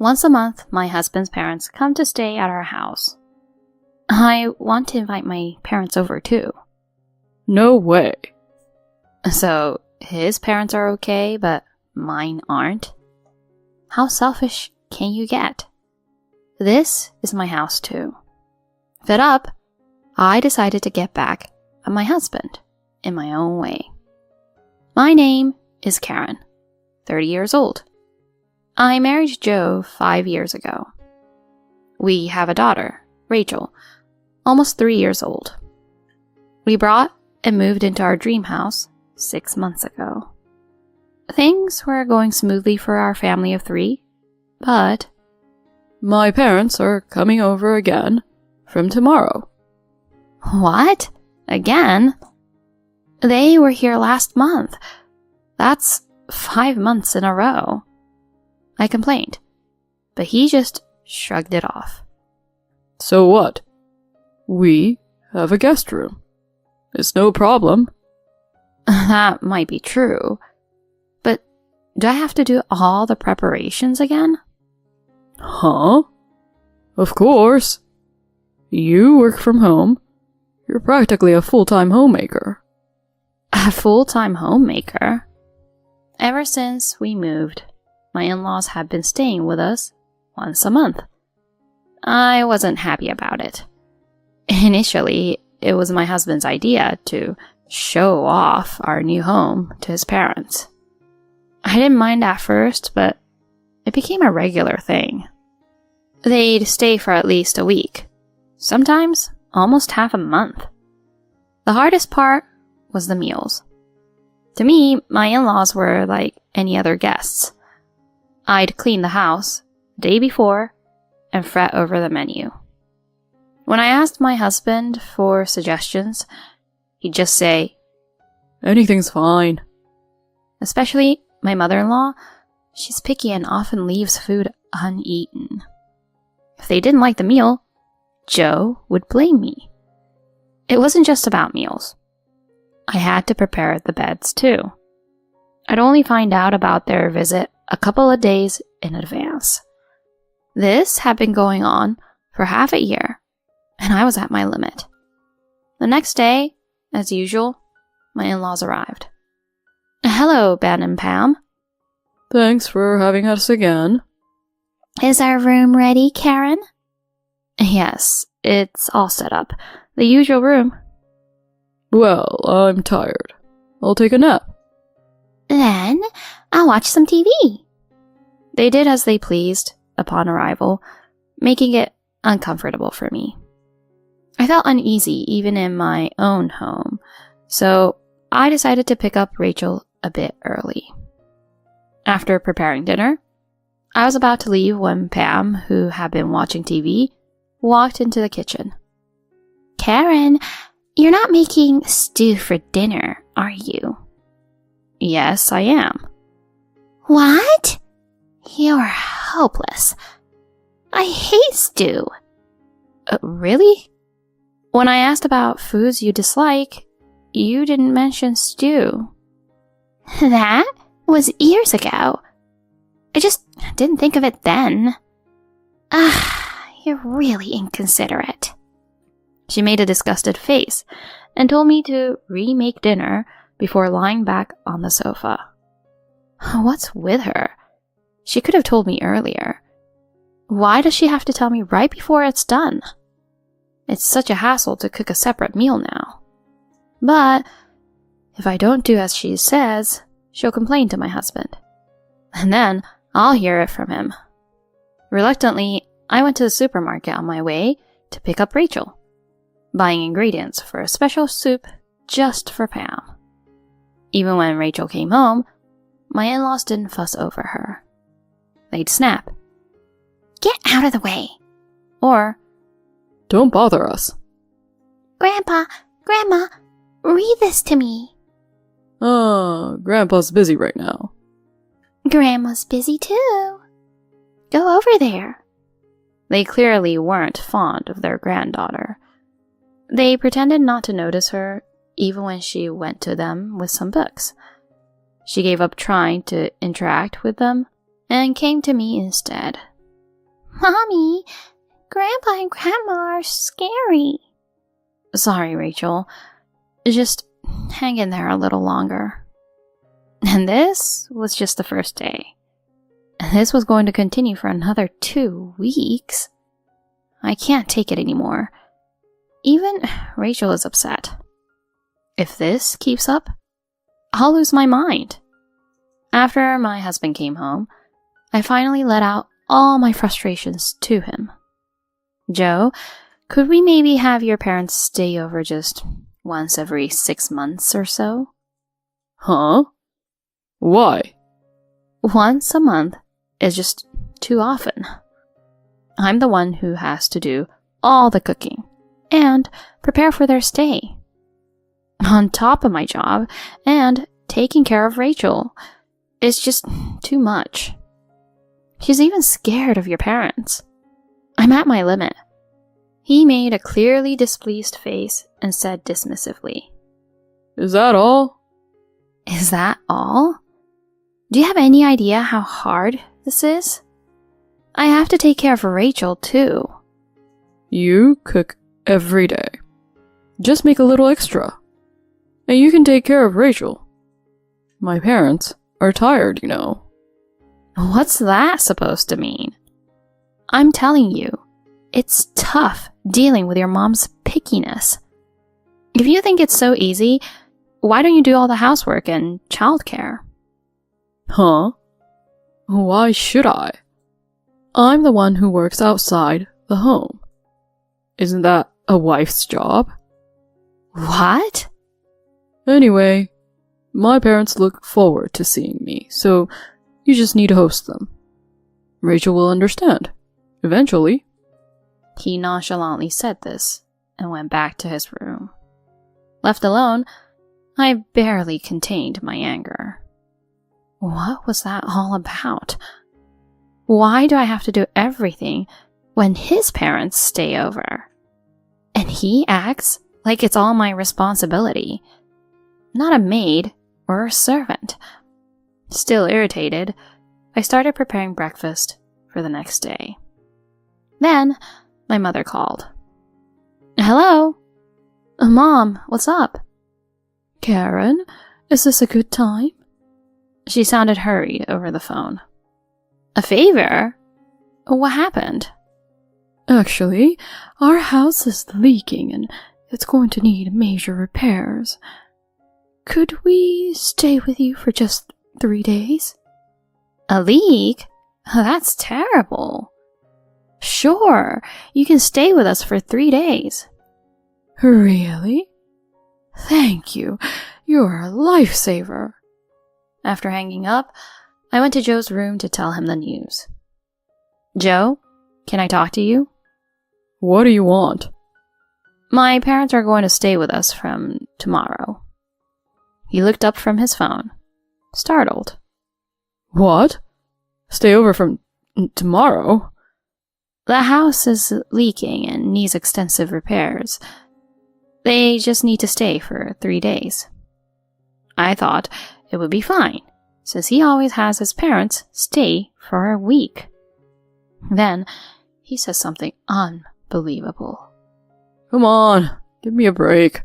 Once a month, my husband's parents come to stay at our house. I want to invite my parents over too. No way. So, his parents are okay, but mine aren't? How selfish can you get? This is my house too. Fed up, I decided to get back at my husband in my own way. My name is Karen, 30 years old. I married Joe 5 years ago. We have a daughter, Rachel, almost 3 years old. We brought and moved into our dream house 6 months ago. Things were going smoothly for our family of 3, but... My parents are coming over again from tomorrow. What? Again? They were here last month. That's 5 months in a row. I complained, but he just shrugged it off. So what? We have a guest room. It's no problem. That might be true, but do I have to do all the preparations again? Huh? Of course. You work from home. You're practically a full-time homemaker. A full-time homemaker? Ever since we moved, my in-laws have been staying with us once a month. I wasn't happy about it. Initially, it was my husband's idea to show off our new home to his parents. I didn't mind at first, but it became a regular thing. They'd stay for at least a week, sometimes almost half a month. The hardest part was the meals. To me, my in-laws were like any other guests. I'd clean the house the day before and fret over the menu. When I asked my husband for suggestions, he'd just say, "Anything's fine." Especially my mother-in-law, she's picky and often leaves food uneaten. If they didn't like the meal, Joe would blame me. It wasn't just about meals. I had to prepare the beds too. I'd only find out about their visit a couple of days in advance. This had been going on for half a year, and I was at my limit. The next day, as usual, my in-laws arrived. "Hello, Ben and Pam." Thanks for having us again. "Is our room ready, Karen?" "Yes, it's all set up. The usual room." Well, I'm tired. I'll take a nap. "Then I'll watch some TV." They did as they pleased upon arrival, making it uncomfortable for me. I felt uneasy even in my own home, so I decided to pick up Rachel a bit early. After preparing dinner, I was about to leave when Pam, who had been watching TV, walked into the kitchen. "Karen, you're not making stew for dinner, are you?" "Yes, I am." "What? You're hopeless. I hate stew." Really? When I asked about foods you dislike, you didn't mention stew." "That was years ago. I just didn't think of it then." You're really inconsiderate." She made a disgusted face and told me to remake dinner before lying back on the sofa. What's with her? She could have told me earlier. Why does she have to tell me right before it's done? It's such a hassle to cook a separate meal now. But if I don't do as she says, she'll complain to my husband. And then I'll hear it from him. Reluctantly, I went to the supermarket on my way to pick up Rachel, buying ingredients for a special soup just for Pam. Even when Rachel came home, my in-laws didn't fuss over her. They'd snap, "Get out of the way," or, "Don't bother us." "Grandpa, Grandma, read this to me." Grandpa's busy right now." "Grandma's busy too. Go over there." They clearly weren't fond of their granddaughter. They pretended not to notice her, even when she went to them with some books. She gave up trying to interact with them and came to me instead. Mommy, Grandpa and Grandma are scary. Sorry, Rachel. Just hang in there a little longer. And this was just the first day. And this was going to continue for another 2 weeks. I can't take it anymore. Even Rachel is upset. If this keeps up, I'll lose my mind. After my husband came home, I finally let out all my frustrations to him. Joe, could we maybe have your parents stay over just once every 6 months or so? Huh? Why? Once a month is just too often. I'm the one who has to do all the cooking and prepare for their stay. On top of my job and taking care of Rachel, it's just too much. She's even scared of your parents. I'm at my limit. He made a clearly displeased face and said dismissively, Is that all? Is that all? Do you have any idea how hard this is? I have to take care of Rachel, too. You cook every day. Just make a little extra. And you can take care of Rachel. My parents are tired, you know. What's that supposed to mean? I'm telling you, it's tough dealing with your mom's pickiness. If you think it's so easy, why don't you do all the housework and childcare? Huh? Why should I? I'm the one who works outside the home. Isn't that a wife's job? What? Anyway, my parents look forward to seeing me, so you just need to host them. Rachel will understand. Eventually. He nonchalantly said this and went back to his room. Left alone, I barely contained my anger. What was that all about? Why do I have to do everything when his parents stay over? And he acts like it's all my responsibility, not a maid or a servant. Still irritated, I started preparing breakfast for the next day. Then, my mother called. Hello? Mom, what's up? Karen, is this a good time? She sounded hurried over the phone. A favor? What happened? Actually, our house is leaking and it's going to need major repairs. Could we stay with you for just 3 days? A leak? That's terrible. Sure, you can stay with us for 3 days. Really? Thank you. You're a lifesaver. After hanging up, I went to Joe's room to tell him the news. Joe, can I talk to you? What do you want? My parents are going to stay with us from tomorrow. He looked up from his phone, startled. What? Stay over from tomorrow? The house is leaking and needs extensive repairs. They just need to stay for 3 days. I thought it would be fine, since he always has his parents stay for a week. Then he says something unbelievable. Come on, give me a break.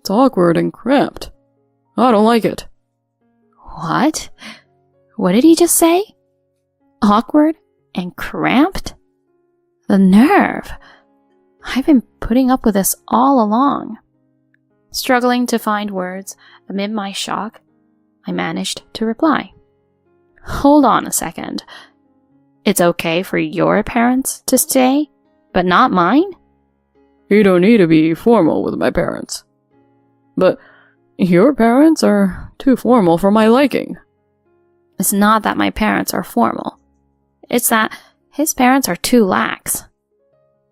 It's awkward and cramped. I don't like it. What? What did he just say? Awkward and cramped? The nerve! I've been putting up with this all along. Struggling to find words amid my shock, I managed to reply. Hold on a second. It's okay for your parents to stay, but not mine? You don't need to be formal with my parents. But your parents are too formal for my liking. It's not that my parents are formal. It's that his parents are too lax.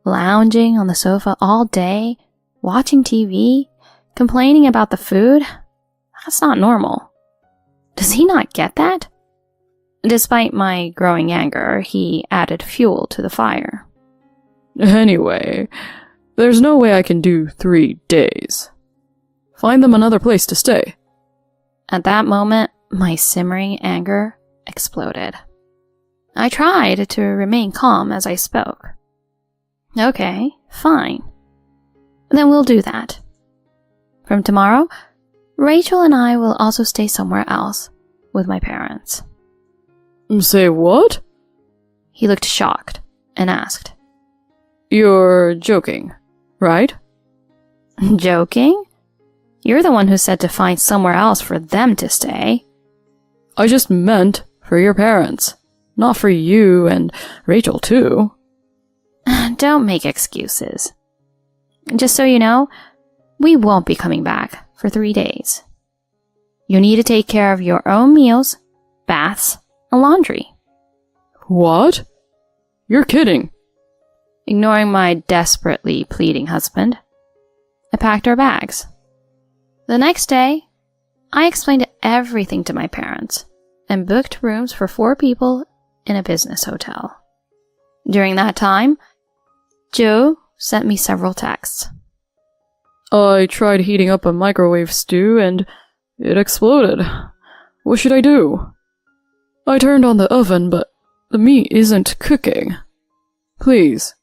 Lounging on the sofa all day, watching TV, complaining about the food, that's not normal. Does he not get that? Despite my growing anger, he added fuel to the fire. Anyway, there's no way I can do 3 days. Find them another place to stay. At that moment, my simmering anger exploded. I tried to remain calm as I spoke. Okay, fine. Then we'll do that. From tomorrow, Rachel and I will also stay somewhere else with my parents. Say what? He looked shocked and asked. You're joking, right? Joking? You're the one who said to find somewhere else for them to stay. I just meant for your parents, not for you and Rachel too. Don't make excuses. Just so you know, we won't be coming back for 3 days. You need to take care of your own meals, baths, and laundry. What? You're kidding. Ignoring my desperately pleading husband, I packed our bags. The next day, I explained everything to my parents and booked rooms for 4 people in a business hotel. During that time, Joe sent me several texts. I tried heating up a microwave stew and it exploded. What should I do? I turned on the oven, but the meat isn't cooking. Please,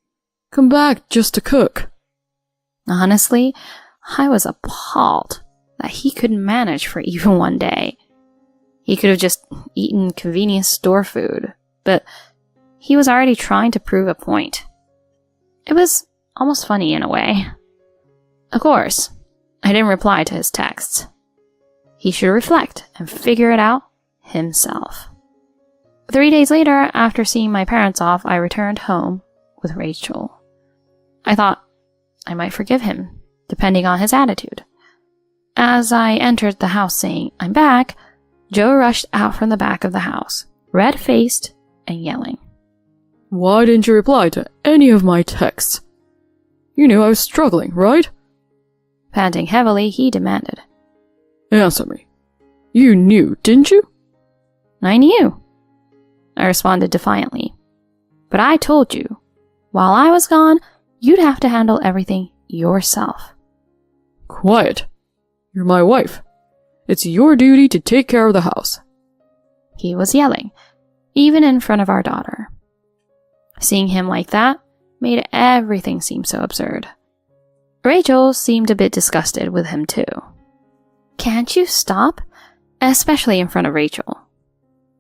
come back just to cook. Honestly, I was appalled that he couldn't manage for even 1 day. He could have just eaten convenience store food, but he was already trying to prove a point. It was almost funny in a way. Of course, I didn't reply to his texts. He should reflect and figure it out himself. 3 days later, after seeing my parents off, I returned home with Rachel. I thought I might forgive him, depending on his attitude. As I entered the house saying, "I'm back," Joe rushed out from the back of the house, red-faced and yelling. Why didn't you reply to any of my texts? You knew I was struggling, right? Panting heavily, he demanded. Answer me. You knew, didn't you? I knew, I responded defiantly. But I told you, while I was gone, you'd have to handle everything yourself. Quiet. You're my wife. It's your duty to take care of the house. He was yelling, even in front of our daughter. Seeing him like that made everything seem so absurd. Rachel seemed a bit disgusted with him too. Can't you stop? Especially in front of Rachel.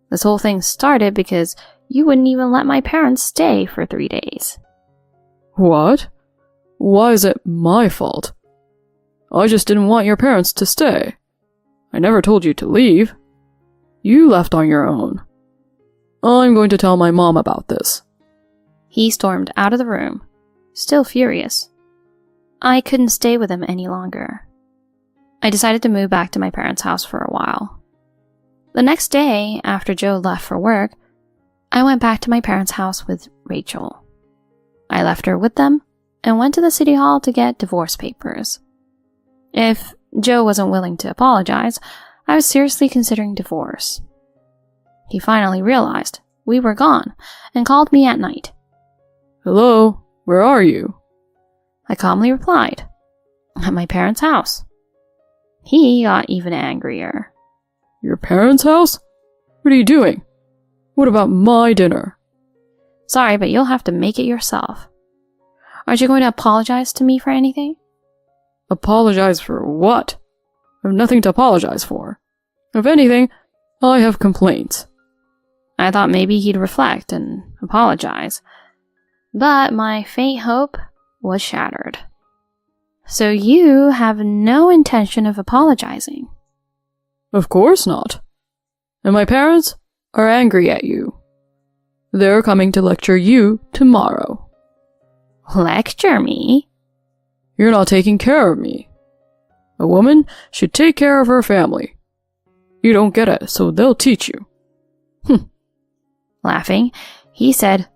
This whole thing started because you wouldn't even let my parents stay for 3 days. What? Why is it my fault? I just didn't want your parents to stay. I never told you to leave. You left on your own. I'm going to tell my mom about this. He stormed out of the room, still furious. I couldn't stay with him any longer. I decided to move back to my parents' house for a while. The next day, after Joe left for work, I went back to my parents' house with Rachel. I left her with them and went to the city hall to get divorce papers. If Joe wasn't willing to apologize, I was seriously considering divorce. He finally realized we were gone and called me at night. Hello, where are you? I calmly replied, at my parents' house. He got even angrier. Your parents' house? What are you doing? What about my dinner? Sorry, but you'll have to make it yourself. Aren't you going to apologize to me for anything? Apologize for what? I have nothing to apologize for. If anything, I have complaints. I thought maybe he'd reflect and apologize. But my faint hope was shattered. So you have no intention of apologizing? Of course not. And my parents are angry at you. They're coming to lecture you tomorrow. Lecture me? You're not taking care of me. A woman should take care of her family. You don't get it, so they'll teach you. Laughing, he said,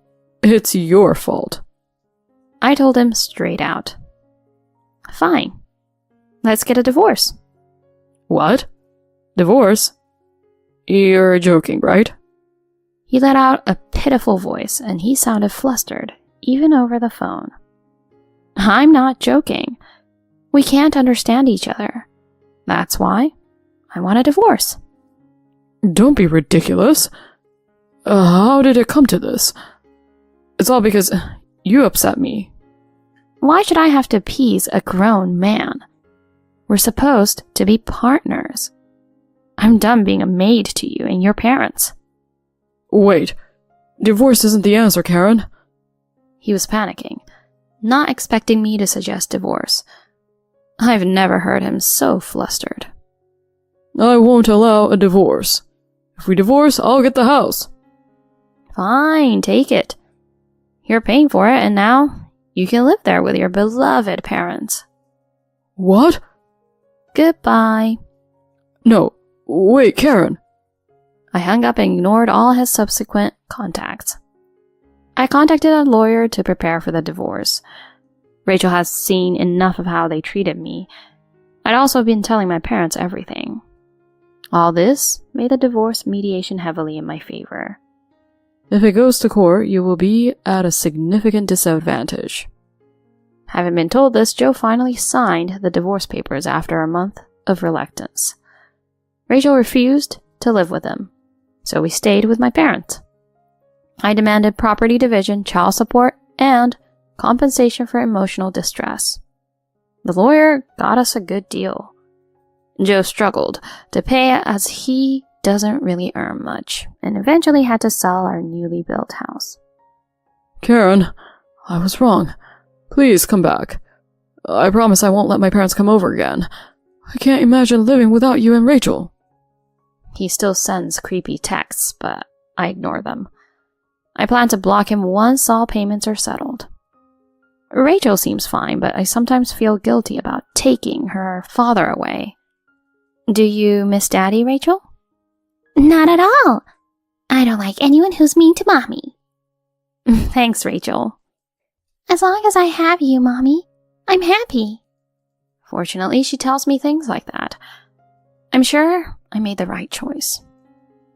It's your fault. I told him straight out. Fine. Let's get a divorce. What? Divorce? You're joking, right? He let out a pitiful voice and he sounded flustered, even over the phone. I'm not joking. We can't understand each other. That's why I want a divorce. Don't be ridiculous. How did it come to this? It's all because you upset me. Why should I have to appease a grown man? We're supposed to be partners. I'm done being a maid to you and your parents. Wait, divorce isn't the answer, Karen. He was panicking, not expecting me to suggest divorce. I've never heard him so flustered. I won't allow a divorce. If we divorce, I'll get the house. Fine, take it. You're paying for it, and now you can live there with your beloved parents. What? Goodbye. No, wait, Karen. I hung up and ignored all his subsequent contacts. I contacted a lawyer to prepare for the divorce. Rachel has seen enough of how they treated me. I'd also been telling my parents everything. All this made the divorce mediation heavily in my favor. If it goes to court, you will be at a significant disadvantage. Having been told this, Joe finally signed the divorce papers after a month of reluctance. Rachel refused to live with him, so we stayed with my parents. I demanded property division, child support, and compensation for emotional distress. The lawyer got us a good deal. Joe struggled to pay as he doesn't really earn much, and eventually had to sell our newly built house. Karen, I was wrong. Please come back. I promise I won't let my parents come over again. I can't imagine living without you and Rachel. He still sends creepy texts, but I ignore them. I plan to block him once all payments are settled. Rachel seems fine, but I sometimes feel guilty about taking her father away. Do you miss Daddy, Rachel? Not at all. I don't like anyone who's mean to Mommy. Thanks, Rachel. As long as I have you, Mommy, I'm happy. Fortunately, she tells me things like that. I'm sure I made the right choice.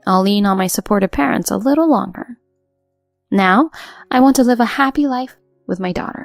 I'll lean on my supportive parents a little longer. Now, I want to live a happy life with my daughter.